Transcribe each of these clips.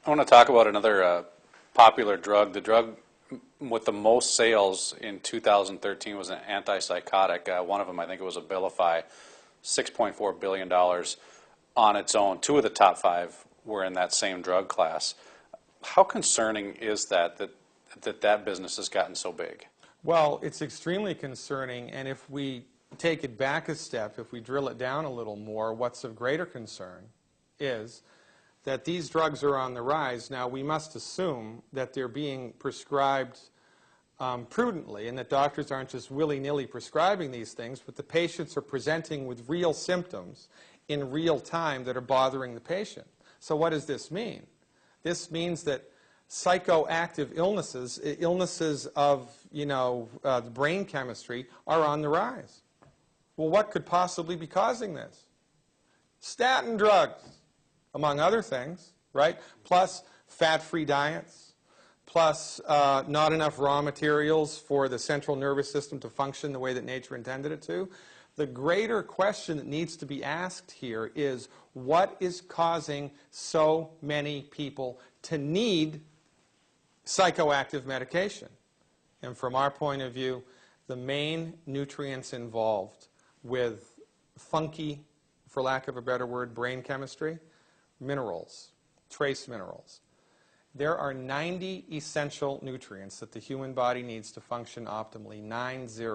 I want to talk about another popular drug. The drug with the most sales in 2013 was an antipsychotic. One of them, I think it was Abilify, $6.4 billion on its own. Two of the top five were in that same drug class. How concerning is that business has gotten so big? Well, it's extremely concerning, and if we take it back a step, if we drill it down a little more, what's of greater concern is that these drugs are on the rise. Now, we must assume that they're being prescribed prudently and that doctors aren't just willy-nilly prescribing these things, but the patients are presenting with real symptoms in real time that are bothering the patient. So what does this mean? This means that psychoactive illnesses, illnesses of, the brain chemistry, are on the rise. Well, what could possibly be causing this? Statin drugs, among other things, right? Plus fat-free diets, plus not enough raw materials for the central nervous system to function the way that nature intended it to. The greater question that needs to be asked here is, what is causing so many people to need psychoactive medication? And from our point of view, the main nutrients involved with funky, for lack of a better word, brain chemistry, minerals, trace minerals. There are 90 essential nutrients that the human body needs to function optimally, 90.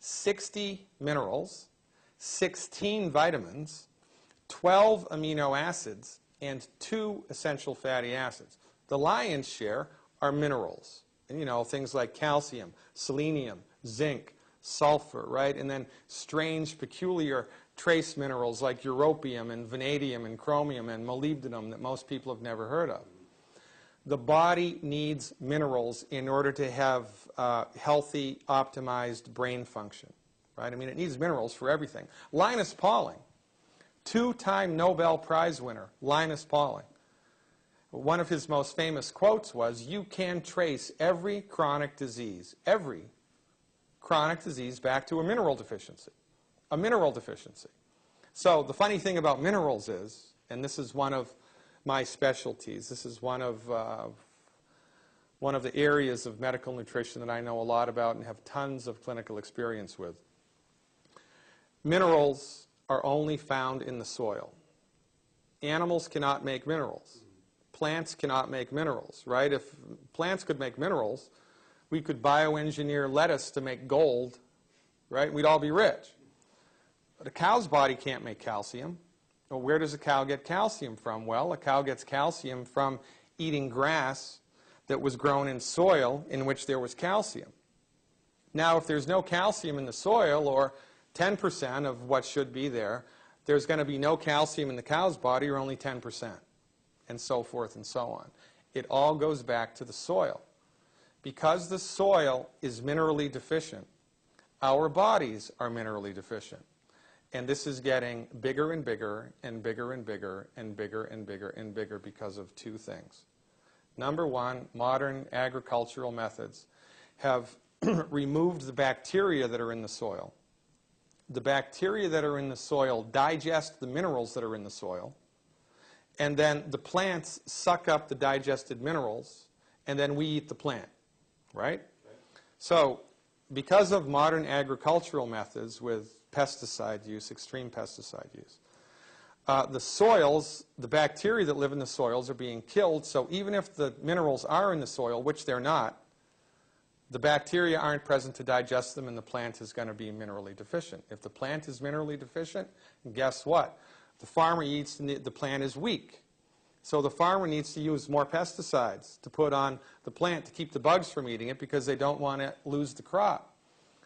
60 minerals, 16 vitamins, 12 amino acids, and 2 essential fatty acids. The lion's share are minerals. And, things like calcium, selenium, zinc, sulfur, right? And then strange, peculiar trace minerals like europium and vanadium and chromium and molybdenum that most people have never heard of. The body needs minerals in order to have healthy, optimized brain function, right? I mean, it needs minerals for everything. Linus Pauling, 2-time Nobel Prize winner, Linus Pauling. One of his most famous quotes was, "You can trace every chronic disease back to a mineral deficiency." A mineral deficiency. So the funny thing about minerals is, and this is one of my specialties, this is one of the areas of medical nutrition that I know a lot about and have tons of clinical experience with. Minerals are only found in the soil. Animals cannot make minerals. Plants cannot make minerals, right? If plants could make minerals, we could bioengineer lettuce to make gold, right? We'd all be rich. But a cow's body can't make calcium. Well, where does a cow get calcium from? Well, a cow gets calcium from eating grass that was grown in soil in which there was calcium. Now, if there's no calcium in the soil, or 10% of what should be there, there's going to be no calcium in the cow's body, or only 10%, and so forth and so on. It all goes back to the soil. Because the soil is minerally deficient, our bodies are minerally deficient. And this is getting bigger and bigger and bigger and bigger and bigger and bigger and bigger because of two things. Number one, modern agricultural methods have removed the bacteria that are in the soil. The bacteria that are in the soil digest the minerals that are in the soil, and then the plants suck up the digested minerals, and then we eat the plant, right? So because of modern agricultural methods with pesticide use, extreme pesticide use, the soils, the bacteria that live in the soils are being killed, so even if the minerals are in the soil, which they're not, the bacteria aren't present to digest them, and the plant is going to be minerally deficient. If the plant is minerally deficient, guess what? The farmer eats, and the plant is weak. So the farmer needs to use more pesticides to put on the plant to keep the bugs from eating it because they don't want to lose the crop.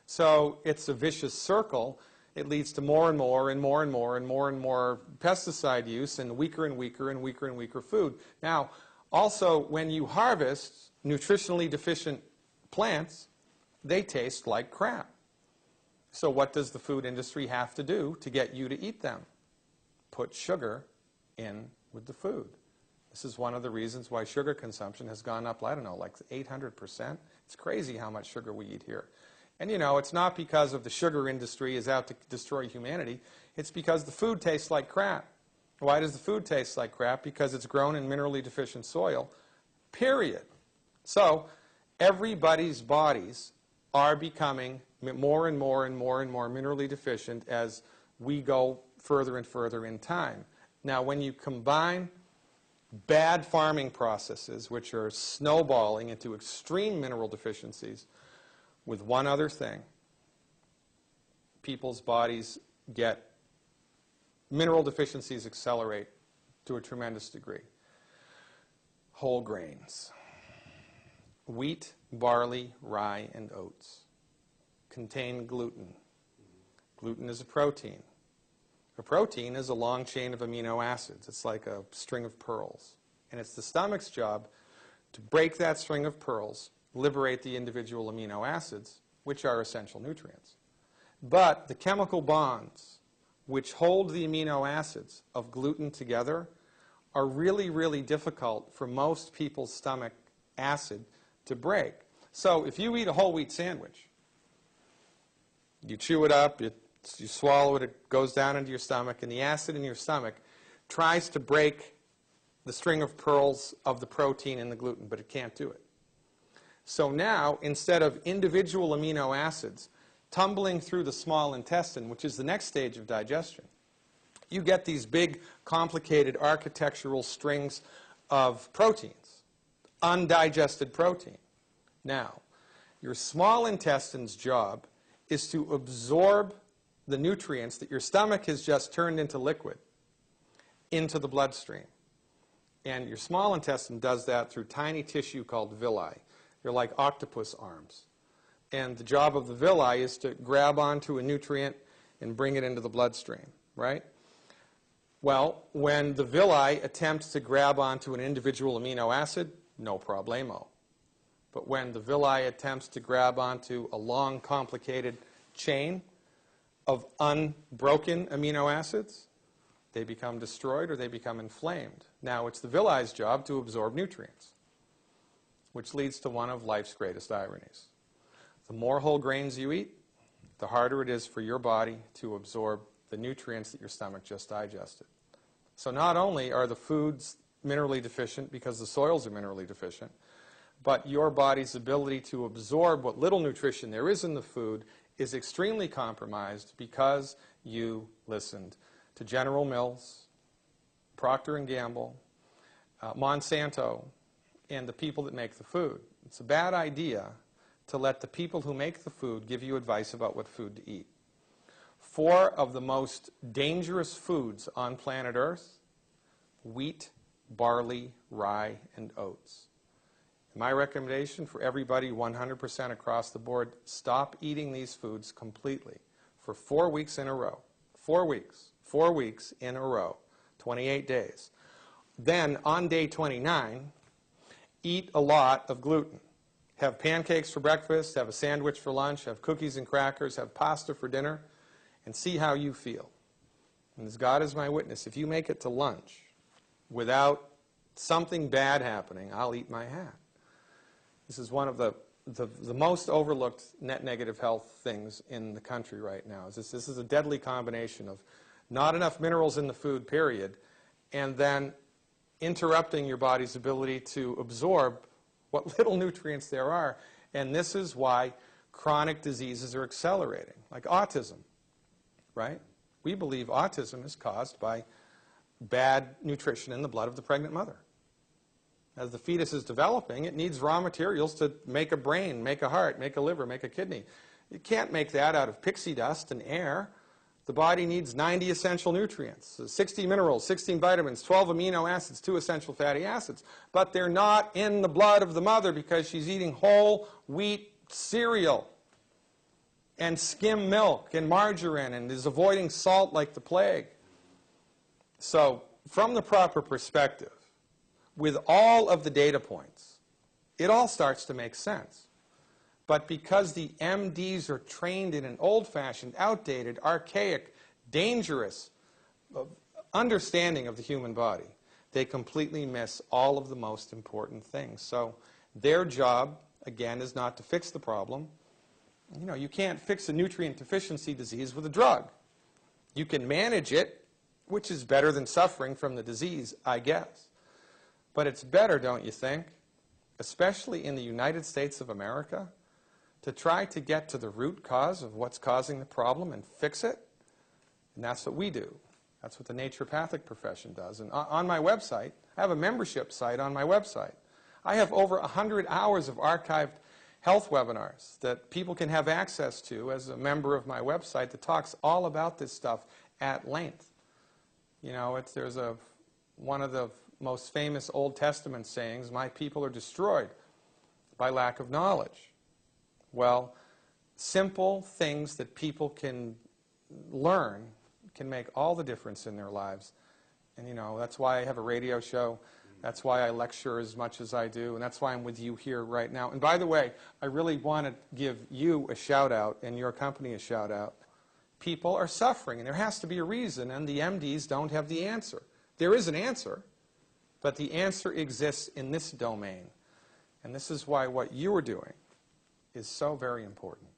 So it's a vicious circle. It leads to more and more and more and more and more and more pesticide use and weaker and weaker and weaker and weaker food. Now, also, when you harvest nutritionally deficient plants, they taste like crap. So what does the food industry have to do to get you to eat them? Put sugar in with the food. This is one of the reasons why sugar consumption has gone up, I don't know, like 800%. It's crazy how much sugar we eat here. And it's not because of the sugar industry is out to destroy humanity. It's because the food tastes like crap. Why does the food taste like crap? Because it's grown in minerally deficient soil, period. So everybody's bodies are becoming more and more and more and more minerally deficient as we go further and further in time. Now, when you combine bad farming processes, which are snowballing into extreme mineral deficiencies, with one other thing, people's bodies get mineral deficiencies accelerate to a tremendous degree. Whole grains. Wheat, barley, rye, and oats contain gluten. Gluten is a protein. A protein is a long chain of amino acids. It's like a string of pearls. And it's the stomach's job to break that string of pearls, liberate the individual amino acids, which are essential nutrients. But the chemical bonds which hold the amino acids of gluten together are really, really difficult for most people's stomach acid to break. So if you eat a whole wheat sandwich, you chew it up, you swallow it, it goes down into your stomach, and the acid in your stomach tries to break the string of pearls of the protein in the gluten, but it can't do it. So now, instead of individual amino acids tumbling through the small intestine, which is the next stage of digestion, you get these big, complicated architectural strings of proteins, undigested protein. Now, your small intestine's job is to absorb the nutrients that your stomach has just turned into liquid into the bloodstream. And your small intestine does that through tiny tissue called villi. They're like octopus arms. And the job of the villi is to grab onto a nutrient and bring it into the bloodstream, right? Well, when the villi attempts to grab onto an individual amino acid, no problemo. But when the villi attempts to grab onto a long, complicated chain of unbroken amino acids, they become destroyed or they become inflamed. Now, it's the villi's job to absorb nutrients, which leads to one of life's greatest ironies. The more whole grains you eat, the harder it is for your body to absorb the nutrients that your stomach just digested. So not only are the foods minerally deficient because the soils are minerally deficient, but your body's ability to absorb what little nutrition there is in the food is extremely compromised because you listened to General Mills, Procter & Gamble, Monsanto, and the people that make the food. It's a bad idea to let the people who make the food give you advice about what food to eat. 4 of the most dangerous foods on planet Earth: wheat, barley, rye, and oats. My recommendation for everybody 100% across the board, stop eating these foods completely for 4 weeks in a row. 4 weeks. 4 weeks in a row. 28 days. Then, on day 29, eat a lot of gluten. Have pancakes for breakfast, have a sandwich for lunch, have cookies and crackers, have pasta for dinner, and see how you feel. And as God is my witness, if you make it to lunch without something bad happening, I'll eat my hat. This is one of the most overlooked net negative health things in the country right now. This is a deadly combination of not enough minerals in the food, period, and then interrupting your body's ability to absorb what little nutrients there are. And this is why chronic diseases are accelerating, like autism, right? We believe autism is caused by bad nutrition in the blood of the pregnant mother. As the fetus is developing, it needs raw materials to make a brain, make a heart, make a liver, make a kidney. You can't make that out of pixie dust and air. The body needs 90 essential nutrients, 60 minerals, 16 vitamins, 12 amino acids, 2 essential fatty acids. But they're not in the blood of the mother because she's eating whole wheat cereal and skim milk and margarine and is avoiding salt like the plague. So, from the proper perspective, with all of the data points, it all starts to make sense. But because the MDs are trained in an old-fashioned, outdated, archaic, dangerous understanding of the human body, they completely miss all of the most important things. So their job, again, is not to fix the problem. You know, you can't fix a nutrient deficiency disease with a drug. You can manage it which is better than suffering from the disease, I guess. But it's better, don't you think, especially in the United States of America, to try to get to the root cause of what's causing the problem and fix it? And that's what we do. That's what the naturopathic profession does. And on my website, I have a membership site on my website. I have over 100 hours of archived health webinars that people can have access to as a member of my website that talks all about this stuff at length. You know, there's one of the most famous Old Testament sayings, my people are destroyed by lack of knowledge. Well, simple things that people can learn can make all the difference in their lives. And, you know, that's why I have a radio show. That's why I lecture as much as I do. And that's why I'm with you here right now. And by the way, I really want to give you a shout out and your company a shout out. People are suffering, and there has to be a reason, and the MDs don't have the answer. There is an answer, but the answer exists in this domain. And this is why what you are doing is so very important.